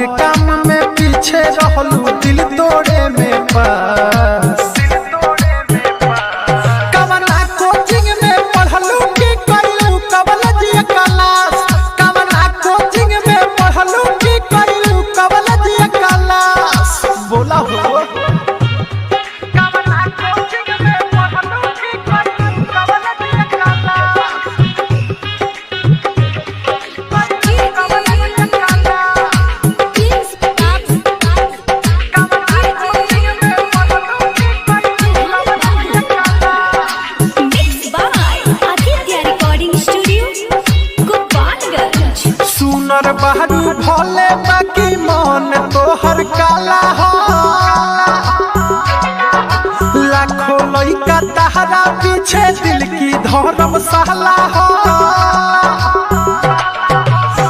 हर काम में पीछे रहलू दिल तोड़े में पास। कवना कोचिंग में पढ़लू की कइलू कॉलेज क्लास। कवना कोचिंग में पढ़लू की कइलू कॉलेज क्लास। बोला हो बहरू भोले बाकी मन तोहर काला हो। लाखों लइका तहरा पीछे दिल की धर्मशाला हो।